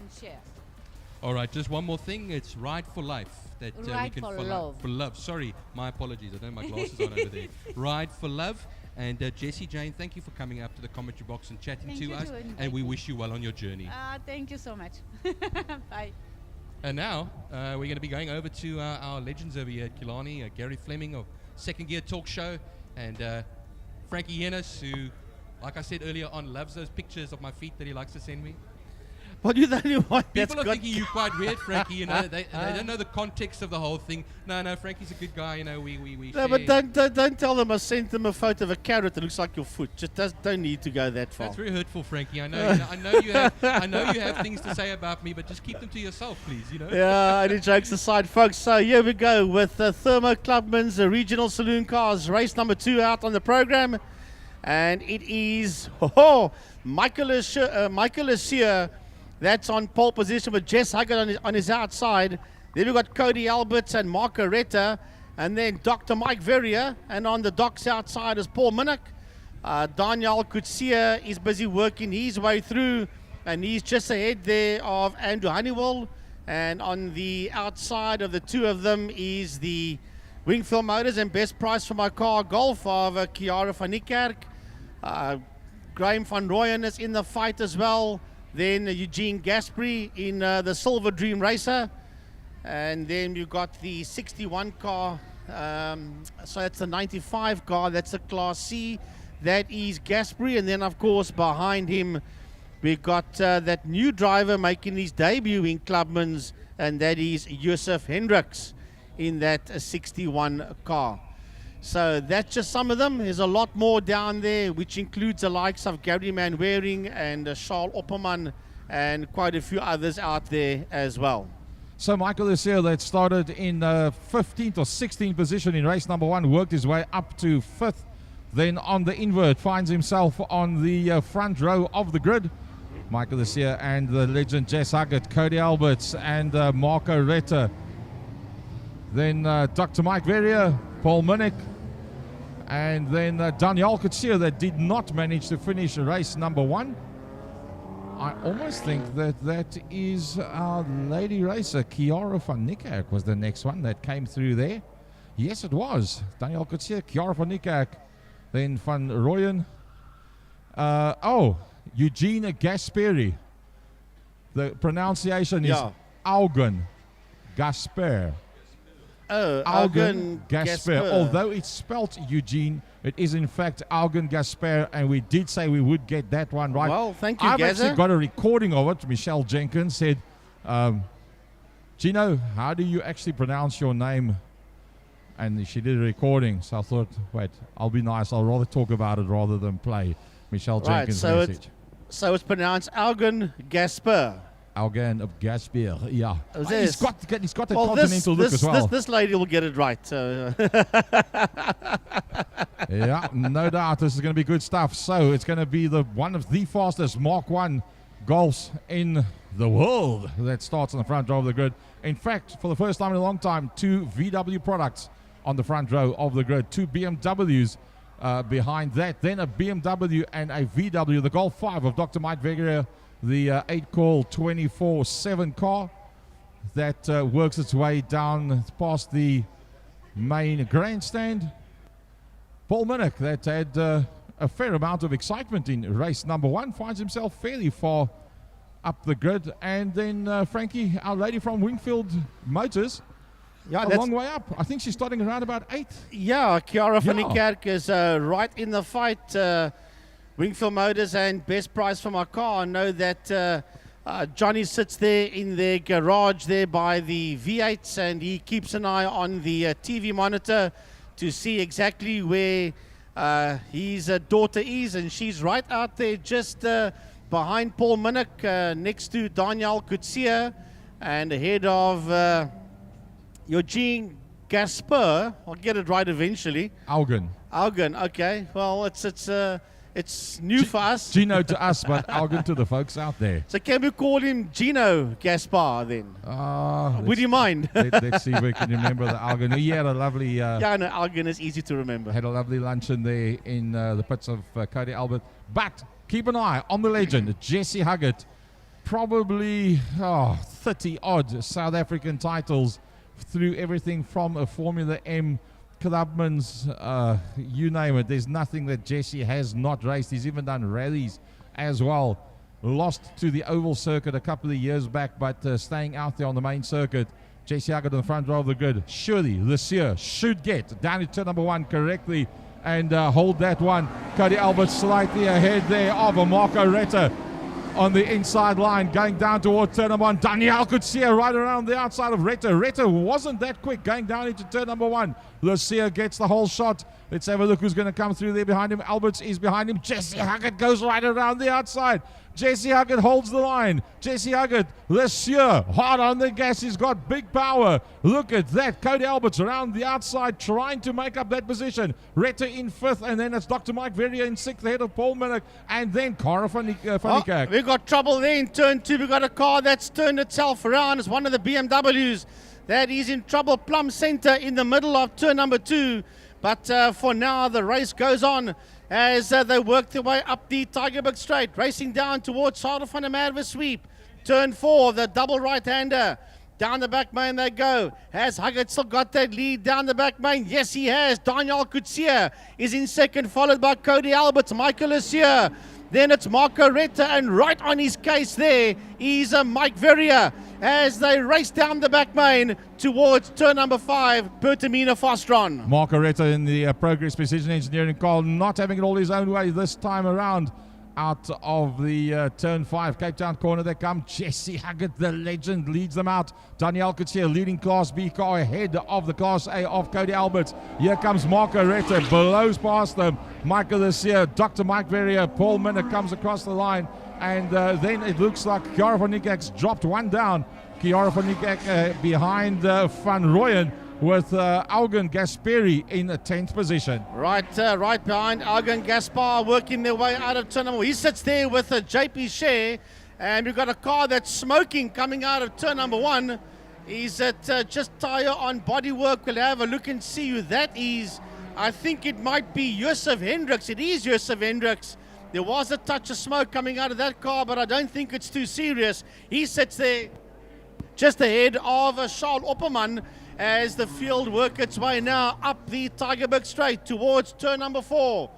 and share. All right, just one more thing. It's Ride for Life. That Ride we can for follow. love. For love. Sorry, my apologies. I don't have my glasses on over there. Ride for Love. And Jessie Jane, thank you for coming up to the commentary box and chatting Thank to you us. to invite And we me. wish you well on your journey. Thank you so much. Bye. And now we're going to be going over to our legends over here at Killarney, Gary Fleming of Second Gear Talk Show, and Frankie Yennis, who, like I said earlier on, loves those pictures of my feet that he likes to send me. Well, you're the only one that's People are got... thinking you're quite weird, Frankie. You know, they don't know the context of the whole thing. No, Frankie's a good guy. You know, we No, share. but don't tell them I sent them a photo of a carrot that looks like your foot. Just don't need to go that far. That's very hurtful, Frankie. I know. I know you have things to say about me, but just keep them to yourself, please. You know. Yeah, any jokes aside, folks. So here we go with Thermo Clubman's regional saloon cars. Race number 2 out on the program. And it is Michael Lucia. That's on pole position with Jess Huggett on his outside. Then we've got Cody Alberts and Mark Aretta. And then Dr. Mike Verrier. And on the docks outside is Paul Minnick. Daniel Kutsia is busy working his way through. And he's just ahead there of Andrew Honeywell. And on the outside of the two of them is the Wingfield Motors and Best Price for My Car Golf of Chiara van Niekerk. Graham van Rooyen is in the fight as well. Then Eugene Gaspry in the Silver Dream Racer. And then you've got the 61 car. So that's the 95 car. That's a Class C. That is Gaspry. And then, of course, behind him, we've got that new driver making his debut in Clubman's. And that is Josef Hendricks in that 61 car. So that's just some of them. There's a lot more down there, which includes the likes of Gary Manwaring and Charles Opperman and quite a few others out there as well. So Michael Lucia, that started in 15th or 16th position in race number 1, worked his way up to 5th. Then on the invert, finds himself on the front row of the grid. Michael Lucia and the legend Jess Huggett, Cody Alberts and Marco Retta. Then Dr. Mike Verrier, Paul Minnick, and then Daniel Kutsia that did not manage to finish race number 1. I almost think that is our lady racer, Chiara van Niekerk was the next one that came through there. Yes, it was. Daniel Kutsia, Chiara van Niekerk, then Van Rooyen. Eugene Gasperi. The pronunciation is Augen Gasper. Oh, Augen Gasper. Although it's spelt Eugene, it is in fact Augen Gasper, and we did say we would get that one right. Well, thank you, I've Gaza. actually got a recording of it. Michelle Jenkins said, Gino, how do you actually pronounce your name? And she did a recording, so I thought, wait, I'll be nice. I'll rather talk about it rather than play Michelle Jenkins' message. So it's pronounced Augen Gasper. Augen of Gasper, yeah. He's got that continental look as well. This lady will get it right. So. Yeah, no doubt. This is going to be good stuff. So it's going to be one of the fastest Mark 1 Golfs in the world that starts on the front row of the grid. In fact, for the first time in a long time, 2 VW products on the front row of the grid. 2 BMWs behind that. Then a BMW and a VW. The Golf 5 of Dr. Mike Verrier. The 8-call 24/7 car that works its way down past the main grandstand. Paul Minnick, that had a fair amount of excitement in race number 1, finds himself fairly far up the grid. And then Frankie, our lady from Wingfield Motors, a long way up. I think she's starting around about 8th. Yeah, Chiara van Niekerk is right in the fight. Wingfield Motors and Best Price for My Car. I know that Johnny sits there in their garage there by the V8s, and he keeps an eye on the TV monitor to see exactly where his daughter is, and she's right out there just behind Paul Minnick, next to Daniel Kutsia, and ahead of Eugene Gasper. I'll get it right eventually. Augen, okay. Well, it's new for us. Gino to us, but Augen to the folks out there. So can we call him Gino Gaspar then? Would you mind? Let's see if we can remember the Augen. He had a lovely... yeah, no, Augen is easy to remember. Had a lovely luncheon there in the pits of Cody Albert. But keep an eye on the legend, Jesse Huggett. probably 30 odd South African titles through everything from a Formula M, Clubman's, you name it. There's nothing that Jesse has not raced. He's even done rallies as well. Lost to the oval circuit a couple of years back, but staying out there on the main circuit. Jesse Huggett on the front row of the grid. Surely this year should get down to turn number 1 correctly and hold that one. Cody Albert slightly ahead there of Marco Retta on the inside line, going down towards turn number 1. Daniel Kutsia right around the outside of Retta. Retta wasn't that quick going down into turn number 1. Lucia gets the whole shot. Let's have a look who's going to come through there behind him. Alberts is behind him. Jesse Huggett goes right around the outside. Jesse Huggett holds the line. Jesse Huggett, Lucia, hard on the gas. He's got big power. Look at that. Cody Alberts around the outside trying to make up that position. Retta in 5th, and then it's Dr. Mike Verrier in 6th ahead of Paul Minnick, and then Cara van Niekerk. We've got trouble there in turn 2. We've got a car that's turned itself around. It's one of the BMWs that is in trouble. Plum Center in the middle of turn number 2. But for now, the race goes on as they work their way up the Tygerberg Straight, racing down towards Charles van der Merwe sweep. Turn 4, the double right-hander. Down the back main they go. Has Huggett still got that lead down the back main? Yes, he has. Daniel Kutsia is in 2nd, followed by Cody Alberts, Michael Lucia. Then it's Marco Retta, and right on his case there is Mike Verrier as they race down the back main towards turn number 5, Pertamina Fostron. Marco Retta in the Progress Precision Engineering car, not having it all his own way this time around. Out of the turn 5 Cape Town corner they come. Jesse Huggett, the legend, leads them out. Daniel Kutsia leading Class B car ahead of the Class A of Cody Alberts. Here comes Marco Retta, blows past them. Michael Lucia, Dr. Mike Verrier, Paul Minnick comes across the line, and then it looks like Chiara van Niekerk's dropped one down. Chiara van Niekerk behind Van Rooyen, with Augen Gasperi in the 10th position. Right behind Augen Gaspar, working their way out of turn number 1. He sits there with JP Share, and we've got a car that's smoking coming out of turn number 1. He's at just tire on bodywork. We'll have a look and see who that is. I think it might be Josef Hendricks. It is Josef Hendricks. There was a touch of smoke coming out of that car, but I don't think it's too serious. He sits there just ahead of Charles Opperman, as the field work its way now up the Tygerberg Straight towards turn number 4.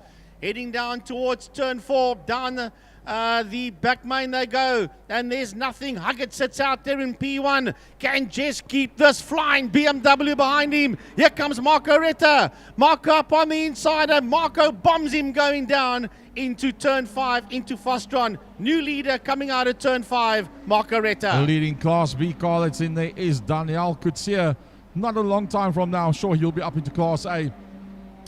Heading down towards turn 4, down the back main they go, and there's nothing. Huggett sits out there in P1. Can Jess keep this flying? BMW behind him. Here comes Marco Retta. Marco up on the inside, and Marco bombs him going down into turn 5, into Fostron. New leader coming out of turn 5, Marco Retta. The leading Class B car that's in there is Daniel Kutsia. Not a long time from now, I'm sure he'll be up into Class A.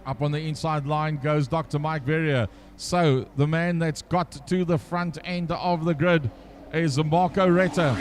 Up on the inside line goes Dr. Mike Verrier. So the man that's got to the front end of the grid is Marco Retta.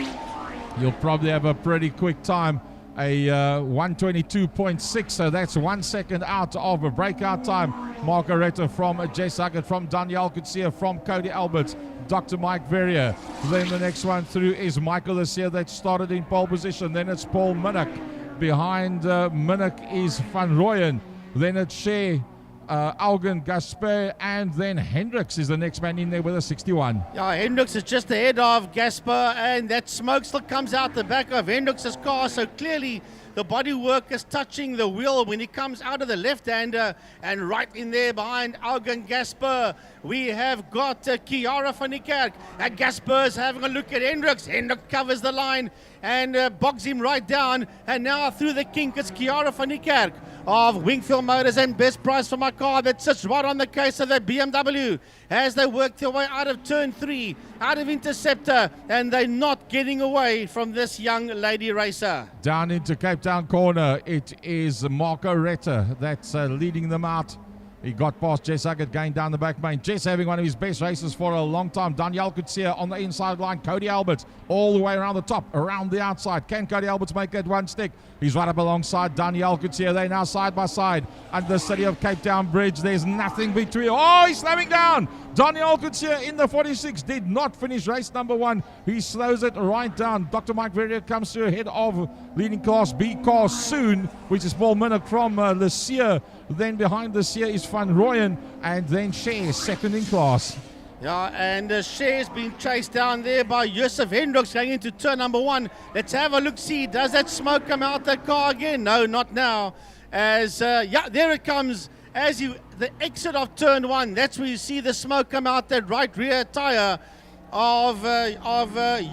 He'll probably have a pretty quick time, a 122.6, so that's 1 second out of a breakout time. Marco Retta from Jess Huggett, from Daniel Kutsia, from Cody Alberts, Dr. Mike Verrier. Then the next one through is Michael Lucia that started in pole position. Then it's Paul Minnick. Behind Minnick is Van Rooyen. Then it's Shea, Augen Gasper, and then Hendricks is the next man in there with a 61. Yeah, Hendricks is just ahead of Gasper, and that smoke still comes out the back of Hendricks' car, so clearly the bodywork is touching the wheel when he comes out of the left-hander. And right in there behind Augen Gasper, we have got Chiara van Niekerk. And Gasper's having a look at Hendricks. Hendricks covers the line and bogs him right down. And now through the kink, it's Chiara van Niekerk of Wingfield Motors, and best price for my car that sits right on the case of that BMW as they work their way out of turn 3, out of Interceptor, and they're not getting away from this young lady racer. Down into Cape Town corner, it is Marco Retta that's leading them out. He got past Jess Huggett going down the back main. Jess having one of his best races for a long time. Daniel Kutsia on the inside line. Cody Alberts all the way around the top, around the outside. Can Cody Alberts make that one stick? He's right up alongside Daniel Kutsia. They're now side by side under the City of Cape Town Bridge. There's nothing between. Oh, he's slamming down. Daniel Kutsia in the 46 did not finish race number 1. He slows it right down. Dr. Mike Verrier comes through ahead of leading Class B car soon, which is Paul Minnick from Lucia. Then behind Lucia is Van Rooyen, and then Shea second in class. Yeah, and Cher's been chased down there by Josef Hendricks going into turn number 1. Let's have a look, see, does that smoke come out that car again? No, not now. As, yeah, there it comes. As the exit of turn 1, that's where you see the smoke come out that right rear tire of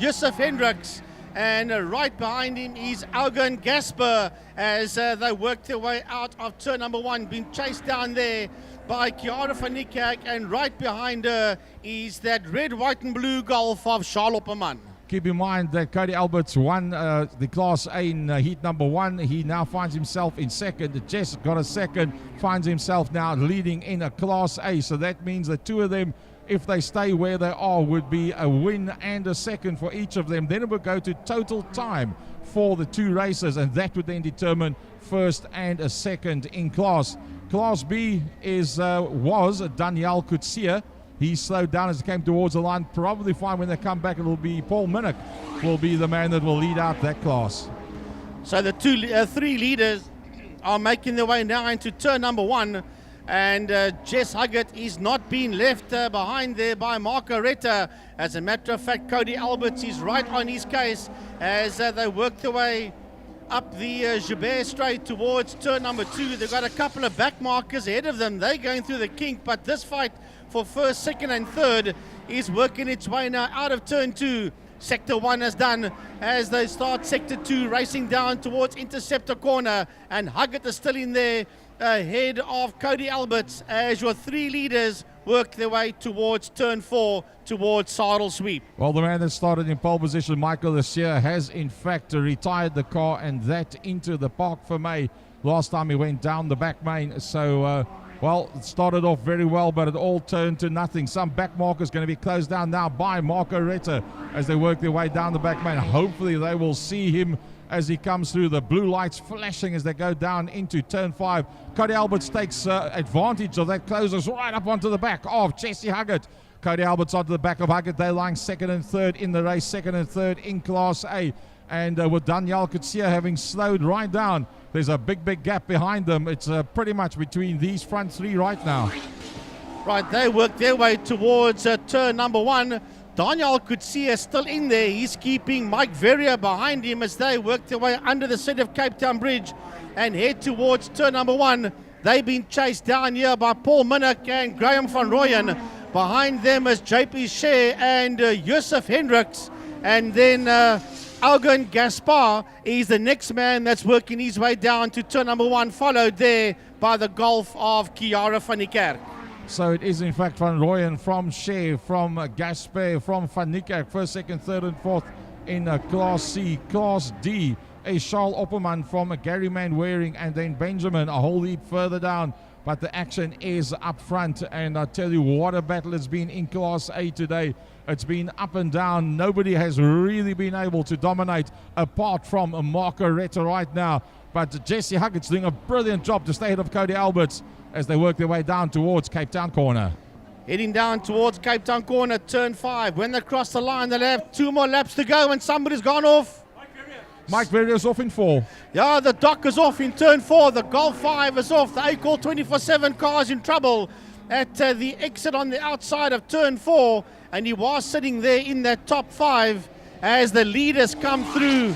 Josef Hendricks. And right behind him is Augen Gasper as they work their way out of turn number 1, being chased down there by Chiara van Niekerk, and right behind her is that red, white and blue Golf of Charles Opperman. Keep in mind that Cody Alberts won the Class A in heat number 1. He now finds himself in second. Jess got a second, finds himself now leading in a Class A. So that means the two of them, if they stay where they are, would be a win and a second for each of them. Then it would go to total time for the two races, and that would then determine first and a second in class. Class B was Daniel Kutsia. He slowed down as he came towards the line. Probably fine when they come back. It will be Paul Minnick will be the man that will lead out that class. So the three leaders are making their way now into turn number 1. And Jess Huggett is not being left behind there by Marco Retta. As a matter of fact, Cody Alberts is right on his case as they work their way up the Joubert Straight towards turn number 2. They've got a couple of back markers ahead of them. They're going through the kink, but this fight for first, second and third is working its way now out of turn 2. Sector 1 is done as they start sector 2 racing down towards Interceptor Corner, and Huggett is still in there ahead of Cody Alberts as your three leaders work their way towards turn 4 towards Saddle Sweep. Well, the man that started in pole position, Michael Lussier, has in fact retired the car, and that into the Park for May. Last time he went down the back main. So, well, it started off very well, but it all turned to nothing. Some back markers going to be closed down now by Marco Retta as they work their way down the back main. Hopefully they will see him as he comes through, the blue lights flashing as they go down into turn 5. Cody Alberts takes advantage of that, closes right up onto the back of Jesse Huggett. Cody Alberts onto the back of Huggett. They're lying second and third in the race, second and third in Class A. And with Daniel Kutsia having slowed right down, there's a big gap behind them. It's pretty much between these front three right now. Right, they work their way towards turn number 1. Daniel Kutsia still in there. He's keeping Mike Verrier behind him as they work their way under the City of Cape Town Bridge and head towards turn number 1. They've been chased down here by Paul Minnick and Graham van Rooyen. Behind them is JP Scher and Josef Hendricks. And then Augen Gaspar is the next man that's working his way down to turn number 1, followed there by the Golf of Chiara van Niekerk. So it is in fact Van Rooyen from Scher, from Gasper, from Van Niekerk, first, second, third and fourth in Class C. Class D, a Charles Opperman from Gary Manwaring, and then Benjamin a whole heap further down. But the action is up front, and I tell you what a battle it's been in Class A today. It's been up and down. Nobody has really been able to dominate apart from Marco Retta right now. But Jesse Huggett's doing a brilliant job to stay ahead of Cody Alberts as they work their way down towards Cape Town Corner. Heading down towards Cape Town Corner, turn 5. When they cross the line, they'll have 2 more laps to go, and somebody's gone off. Mike Verrier's off in 4. Yeah, the Doc is off in turn 4. The Golf 5 is off. The A-Call 24/7 car's in trouble at the exit on the outside of turn 4. And he was sitting there in that top 5 as the leaders come through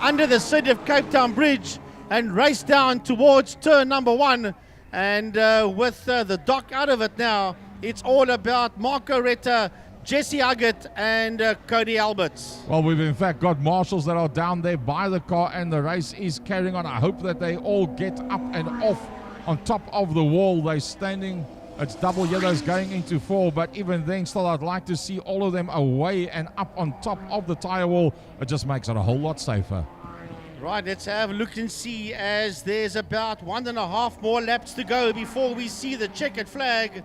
under the City of Cape Town Bridge and race down towards turn number 1. And with the Doc out of it now, it's all about Marco Retta, Jesse Huggett and Cody Alberts. Well, we've in fact got marshals that are down there by the car, and the race is carrying on. I hope that they all get up and off on top of the wall. They're standing, it's double yellows going into 4, but even then still I'd like to see all of them away and up on top of the tire wall. It just makes it a whole lot safer. Right, let's have a look and see as there's about 1.5 more laps to go before we see the checkered flag.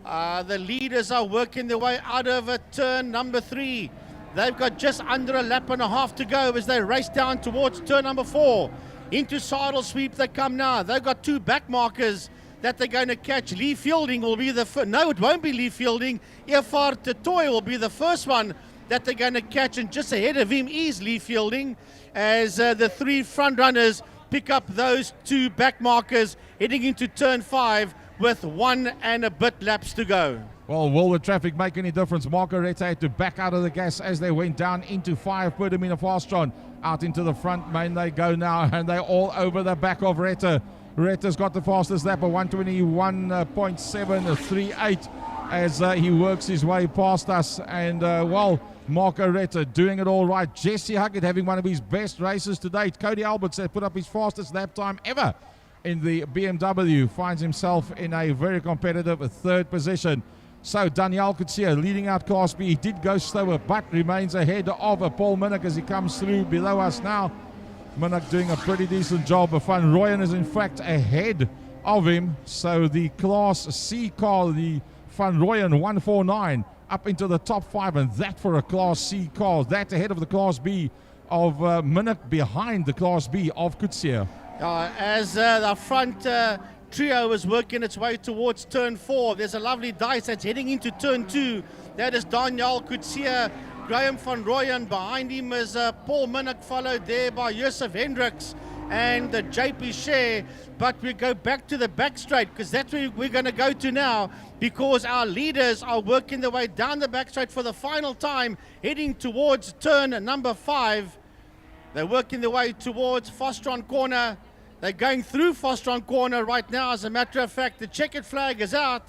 The leaders are working their way out of turn number 3. They've got just under a lap and a half to go as they race down towards turn number 4. Into Saddle Sweep they come now. They've got 2 back markers that they're going to catch. Lee Fielding will be the first. No, it won't be Lee Fielding. Efar Tetoy will be the first one that they're going to catch, and just ahead of him is Lee Fielding as the 3 front runners pick up those 2 back markers heading into turn 5 with 1 and a bit laps to go. Well, will the traffic make any difference? Marco Retta had to back out of the gas as they went down into 5. Put him in a Fastron. Out into the front main they go now, and they're all over the back of Retta. Retta's got the fastest lap of 121.738 as he works his way past us. And, well, Marco Retta doing it all right. Jesse Huggett having one of his best races to date. Cody Alberts has put up his fastest lap time ever in the BMW. Finds himself in a very competitive 3rd position. So Daniel Kutsia leading out Class B. He did go slower, but remains ahead of Paul Minnick as he comes through below us now. Minnick doing a pretty decent job. Van Rooyen is in fact ahead of him. So the Class C car, the Van Rooyen 149, up into the top 5, and that for a Class C car. That ahead of the Class B of Minnick, behind the Class B of Kutsia. As the front trio is working its way towards turn 4, there's a lovely dice that's heading into turn 2. That is Daniel Kutsia, Graham van Rooyen. Behind him is Paul Minnick, followed there by Josef Hendricks and JP Share. But we go back to the back straight, because that's where we're going to go to now, because our leaders are working their way down the back straight for the final time, heading towards turn number 5. They're working their way towards Fostron Corner. They're going through Fostron Corner right now. As a matter of fact, the checkered flag is out,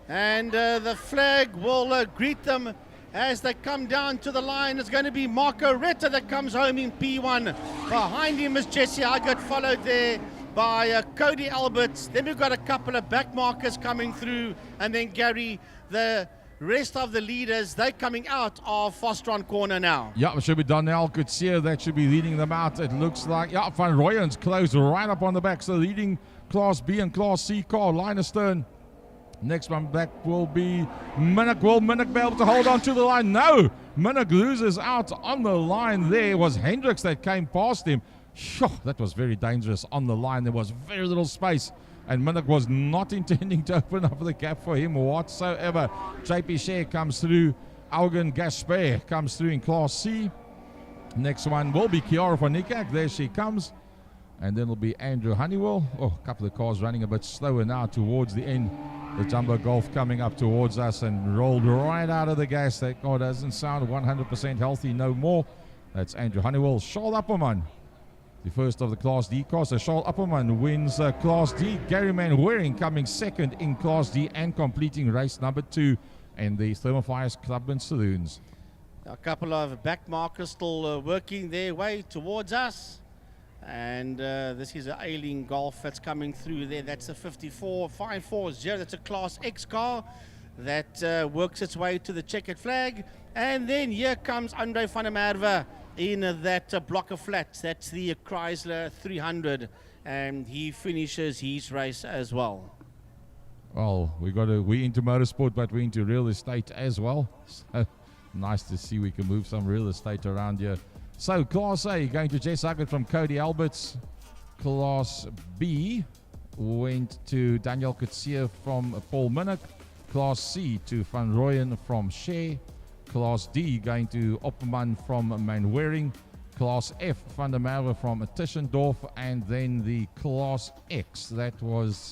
and the flag will greet them as they come down to the line. It's going to be Marco Retta that comes home in P1. Behind him is Jesse Huggett, followed there by Cody Alberts. Then we've got a couple of back markers coming through, and then Gary, the rest of the leaders, they're coming out of Fostron Corner now. Yeah, it should be Daniel Kutsia that should be leading them out. It looks like, yeah, Van Rooyen's close right up on the back. So leading Class B and Class C car, line astern. Next one back will be Minnick. Will Minnick be able to hold on to the line? No! Minnick loses out on the line there. It was Hendricks that came past him. Sure, that was very dangerous on the line. There was very little space, and Minnick was not intending to open up the gap for him whatsoever. JP Share comes through. Augen Gasper comes through in Class C. Next one will be Kiara van Niekerk. There she comes. And then it'll be Andrew Honeywell. Oh, a couple of cars running a bit slower now towards the end. The Jumbo Golf coming up towards us and rolled right out of the gas. That car doesn't sound 100% healthy no more. That's Andrew Honeywell. Charles Appelman, the first of the Class D cars. So Charles Appelman wins Class D. Gary Manwaring coming second in Class D and completing race number 2 in the Thermo Clubman Saloons. A couple of back markers still working their way towards us. And this is an Aileen Golf that's coming through there. That's a 540. That's a Class X car that works its way to the checkered flag. And then here comes Andre van der Merwe in that block of flats. That's the Chrysler 300. And he finishes his race as well. Well, we into motorsport, but we're into real estate as well. So nice to see we can move some real estate around here. So Class A going to Jess Huggett from Cody Alberts. Class B went to Daniel Kutsia from Paul Minnick. Class C to Van Rooyen from Share. Class D going to Opperman from Manwaring. Class F, Van der Merwe from Tischendorf. And then the Class X, that was